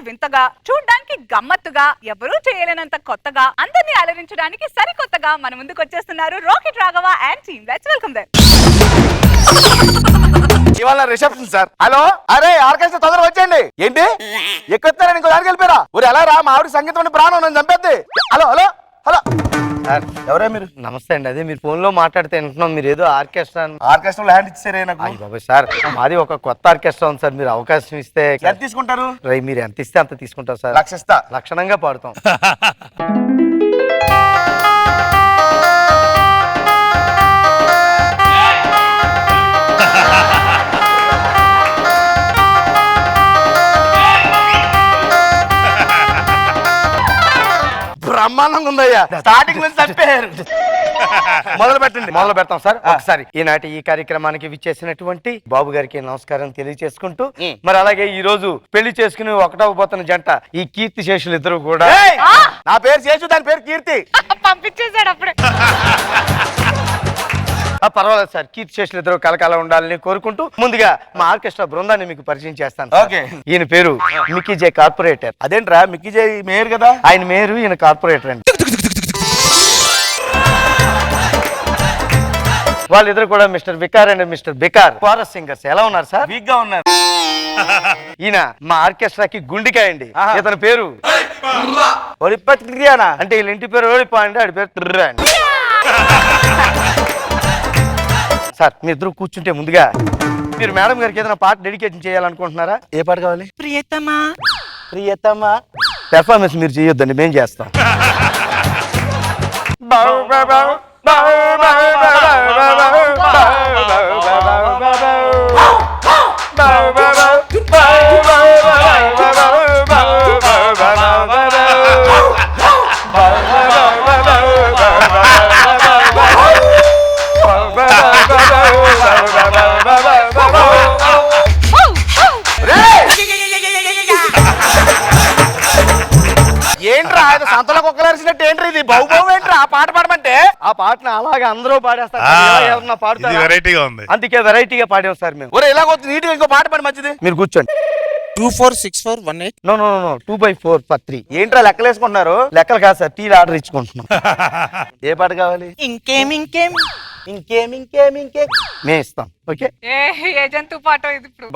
వింతగా, చూడ్డానికి గమ్మత్తుగా, ఎవరూ చేయలేనంత కొత్తగా, అందరినీ అలరించడానికి సరికొత్తగా మన ముందుకు వచ్చేస్తున్నారు rocket Raghava and team. Let's welcome them. ఇవాళ రిసెప్షన్ సార్. హలో, అరే ఆర్కెస్ట్రా తొందరగా వచ్చేయండి. ఏంటి ఎక్కుతారని ఇంకో దానికి వెళ్ళిపోయారా? ఊరు ఎలా రా, మా ఆవిడ సంగీతం ప్రాణం నన్ను చంపేద్ది. హలో హలో హలో సార్, ఎవరే మీరు? నమస్తే అండి. అదే మీరు ఫోన్ లో మాట్లాడితే వింటున్నాం, మీరు ఏదో ఆర్కెస్ట్రాలో హ్యాండ్ ఇచ్చారే నాకు. బాబు సార్, మాది ఒక కొత్త ఆర్కెస్ట్రా ఉంది సార్, మీరు అవకాశం ఇస్తే ఎంత తీసుకుంటారు? మీరు ఎంత ఇస్తే అంత తీసుకుంటాం సార్. లక్షిస్తా. లక్షణంగా పాడుతాం. బ్రహ్మాండంగా ఉందయ్యా, స్టార్టింగ్ నుంచి చంపేయారు. మొదలు పెట్టండి. మొదలు పెడతాం సార్. ఒకసారి ఈనాటి ఈ కార్యక్రమానికి విచ్చేసినటువంటి బాబు గారికి నమస్కారం తెలియజేసుకుంటూ, మరి అలాగే ఈ రోజు పెళ్లి చేసుకుని ఒకటవబోతున్న జంట ఈ కీర్తి శేషులు ఇద్దరు కూడా. నా పేరు శేషు, దాని పేరు కీర్తి. పంపించేశాడు అప్పుడే. పర్వాలేదు సార్, కీర్తి శేషులు ఇద్దరు కలకాలం ఉండాలని కోరుకుంటూ ముందుగా మా ఆర్కెస్ట్రా బృందాన్ని మీకు పరిచయం చేస్తాను. ఓకే. ఈయన పేరు మిక్కీ జే కార్పొరేటర్. అదేంట్రా, మిక్కీ జై మేయర్ కదా? ఆయన మేయరు, ఈయన కార్పొరేటర్ అండి. వాళ్ళిద్దరు కూడా mister Vikar and mister Bikar, chorus singers. ఎలా ఉన్నారు సార్? వీక్ గా ఉన్నారు. ఈయన మా ఆర్కెస్ట్రాకి గుండికాయ అండి. ఇతని పేరు ఒడిపత్రియానా అంటే వీళ్ళ ఇంటి పేరు ఓడిపా అండి, ఆడి పేరు తుర్ర అండి. సార్, మీ ఇద్దరు కూర్చుంటే ముందుగా మీరు మేడం గారికి ఏదైనా పాట డెడికేషన్ చేయాలనుకుంటున్నారా? ఏ పాట కావాలి? ప్రియతమా ప్రియతమా. పెర్ఫార్మెన్స్ మీరు చేయొద్దండి, మేము చేస్తాం. ఏంట్రా సంతలో కుక్కలేసినట్టు ఏంట్రా ఇది? బహు బహు ఏంట్రా ఆ పాట పాడమంటే? ఆ పాటను అలాగే అందరూ పాడేస్తారు, ఎవరన్నా పాడుతారు. వెరైటీగా ఉంది, అందుకే వెరైటీగా పాడాం సార్ మేము. ఒరే, ఇలాగ నీట్గా ఇంకో పాట పాడి మంచిది. మీరు కూర్చోండి. 246418. నో 2/4/3. ఏంట్రా లెక్కలేసుకుంటున్నారు? లెక్కలు కాదు సార్, టీలు ఆర్డర్ ఇచ్చుకుంటున్నాం. ఏ పాట కావాలి? ఇంకేం ఇంకేం ఇంకేం ఇంకేం ఇంకేం మేము ఇస్తాం. ఓకే. ఏ జంతు పాట ఇది ఇప్పుడు?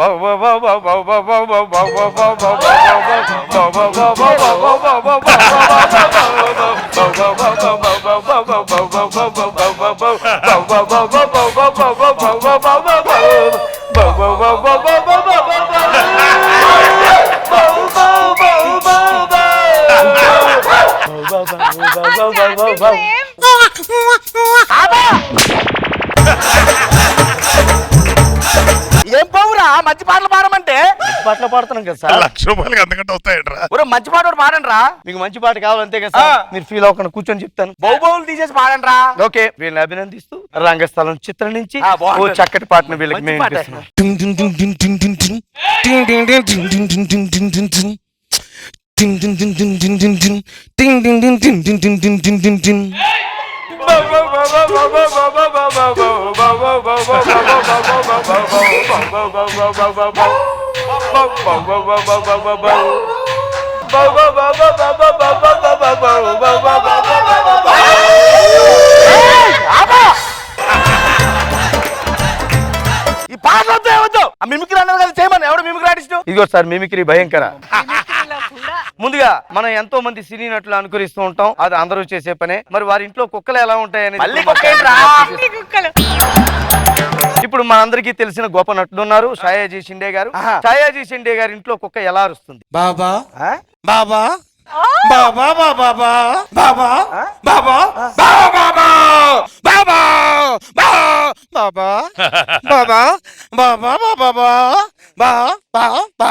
ఏం పోవురా మంచి పాటలు పాడమంటే? పాటలు పాడుతున్నాం కదా సార్. ₹1,00,000 అంతకంటే వస్తాయంట్రా. ఒరే, మంచి పాట ఒకటి పాడండి రా. మీకు మంచి పాట కావాలంతే కదా సార్. మీరు ఫీల్ అవ్వకుండా కూర్చొని చెప్తాను. బహు బహులు తీసేసి పాడండి రా. ఓకే. వీళ్ళని అభినందిస్తూ రంగస్థలం చిత్రం నుంచి బాగుంది. ఓ చక్కటి పాటను వీళ్ళకి మేము మంచి పాట. ఇస్తున్నాం. ఈ పాటలు వద్దు, ఏమొద్దు. ఆ మిమిక్రీ అన్నారు కదా చేయమని. ఎవడు మిమిక్రీ ఆర్టిస్ట్? ఇదిగో సార్ మిమిక్రీ భయంకర. మిమిక్రీలో కూడా ముందుగా మనం ఎంతో మంది సినీ నటులు అనుకరిస్తూ ఉంటాం, అది అందరూ చేసే పనే. మరి వారి ఇంట్లో కుక్కలు ఎలా ఉంటాయని మళ్ళీ కుక్క ఏంట్రా? అన్ని కుక్కలు. ఇప్పుడు మనందరికీ తెలిసిన గొప్ప నటుడు ఉన్నారు, ఛాయాజీ షిండే గారు. ఛాయాజీ షిండే గారి ఇంట్లో కుక్క ఎలా అరుస్తుంది? బాబా ఆ? బాబా బాబా బాబా బాబా బాబా బాబా బాబా బాబా బాబా బాబా బాబా బాబా.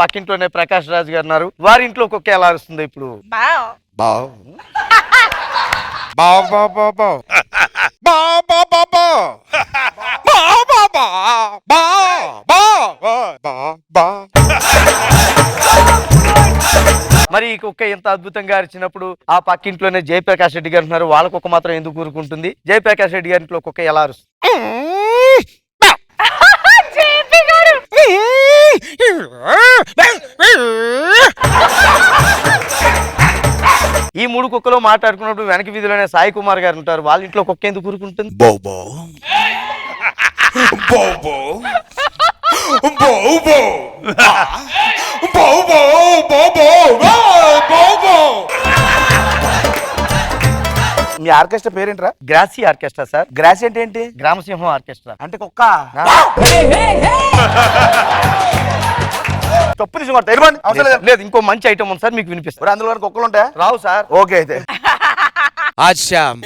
పక్కింట్లోనే ప్రకాష్ రాజ్ గారు ఉన్నారు, వారి ఇంట్లో కుక్క ఎలా అరుస్తుంది ఇప్పుడు? బావ్. బావ్ బాబా బాబా బాబా బాబా బాబా బాబా బాబా. మరి ఈ కుక్క ఎంత అద్భుతంగా అరిచినప్పుడు ఆ పక్కింట్లోనే జయప్రకాష్ రెడ్డి గారు ఉన్నారు, వాళ్ళ కుక్క మాత్రం ఎందుకు ఊరుకుంటుంది? జయప్రకాష్ రెడ్డి గారి ఇంట్లో కుక్క ఎలా అరుస్తుంది? జేపీ గారు. కుక్కలో మాట్లాడుకున్నప్పుడు వెనక వీధిలోనే సాయి కుమార్ గారు ఉంటారు, వాళ్ళ ఇంట్లో కుక్క ఎందుకు కూరుకుంటుంది? బోబో బోబో బోబో బోబో బోబో బోబో. మీ ఆర్కెస్ట్రా పేరేంట్రా? Grassy orchestra sir. గ్రాస్ అంటే ఏంటి? గ్రామసింహం ఆర్కెస్ట్రా. అంటే కుక్క. తప్పు నిజం కొడతా. ఇవ్వండి, అవసరం లేదు. లేదు, ఇంకో మంచి ఐటమ్ ఉంది సార్, మీకు వినిపిస్తారు. మరి అందులో కుక్కలు ఉంటాయా? రావు సార్. ఓకే అయితే. आज शाम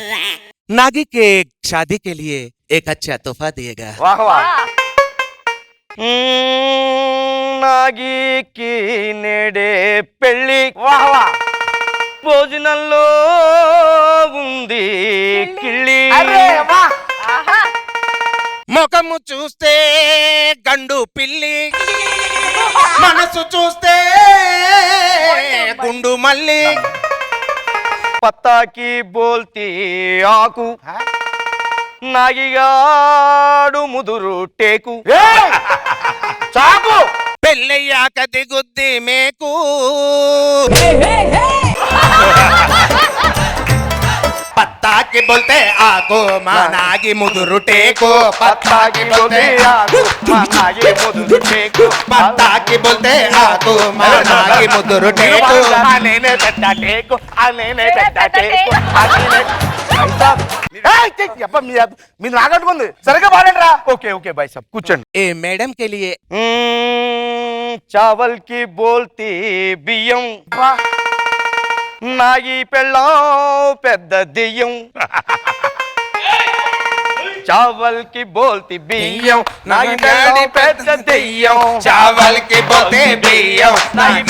नागी के शादी के लिए एक अच्छा तोहफा दिएगा। వాహ్ వాహ్. నాగికి నేడే పెళ్ళి, వాహ్ వాహ్. భోజనంలో ఉంది కిళ్ళి. అరే వా. ఆహా. ముఖము చూస్తే గండు పిల్లి, మనసు చూస్తే గుండు మల్లి, పత్తాకి బోల్తి ఆకు, నాగిగాడు ముదురు టేకు. ఏయ్! చాకు. పెళ్ళయ్యాక దిగుద్ది మేకు. పత్తాకి బోల్తే ఆకు మా నాగి ముదురు టేకు. పత్తాకి బోల్తి ఆకు, మా నాగి ముదురు టేకు. పత్తాకి బోల్తే ఆకు మా నాగి ముదురు టేకు. నేనే పెద్ద టేకు, నేనే పెద్ద టేకు, నేనే. ఏయ్, చెయ్. అబ్బా, మీరు నాగట్టుకుంది. సరిగ్గా పాడండి రా. ఓకే ఓకే బాయ్ సాబ్, కూర్చోండి. ఏ మేడం के लिए చావల్ కి బోల్తి బియ్యం, వా. నాగి పెళ్ళం పెద్ద దెయ్యం. చావల్ కి బోల్తి బియ్యం, నాగి పెళ్ళం పెద్ద దెయ్యం. చావల్ కి బోతే బియ్యం, నాగి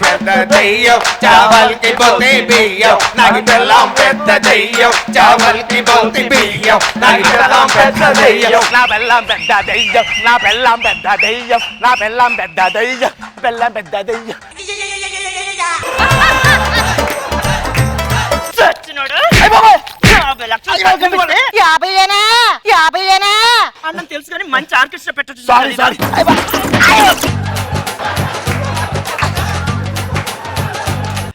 పెద్ద దెయ్యం. చావల్ కి బోతే బియ్యం, నాగి బెల్లం పెద్ద దెయ్యం. చావల్ కి బోతే బియ్యం, నాగి బెల్లం పెద్ద దెయ్యం. నా బెల్లం పెద్ద దెయ్యం, నా బెల్లం పెద్ద దెయ్యం, నా బెల్లం పెద్ద దెయ్యం, బెల్లం పెద్ద దెయ్యం. అయ్ బాబోయ్! 50 లక్షలు యాభైనా అన్నం తెలుసు కానీ మంచి ఆర్కెస్ట్రా పెట్టచ్చు. Sorry sorry.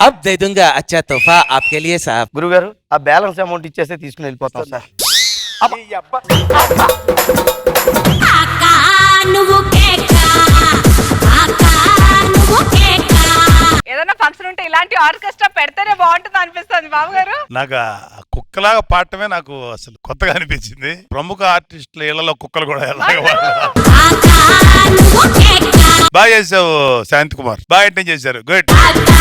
अब दे दूंगा अच्छा तोहफा आपके लिए साहब। గురుగారు, ఆ బ్యాలెన్స్ అమౌంట్ ఇచ్చేస్తే తీసుకుని వెళ్ళిపోతాం సార్. ఈ అబ్బా. ఆకా నువ్వు కేకా ఆకా నువ్వు కేకా. ఏదైనా ఫంక్షన్ ఉంటే ఇలాంటి ఆర్కెస్ట్రా పెడితేనే బాగుంటుంది అనిపిస్తుంది బాబు గారు. నాకు ఆ కుక్కలాగా పాడటమే నాకు అసలు కొత్తగా అనిపించింది. ప్రముఖ ఆర్టిస్టుల ఇళ్లలో కుక్కలు కూడా ఎలాగ ఆకా నువ్వు కేకా బాగా చేసావు శాంతి కుమార్, బాగా అటెండ్ చేశారు. గుడ్. ఆకా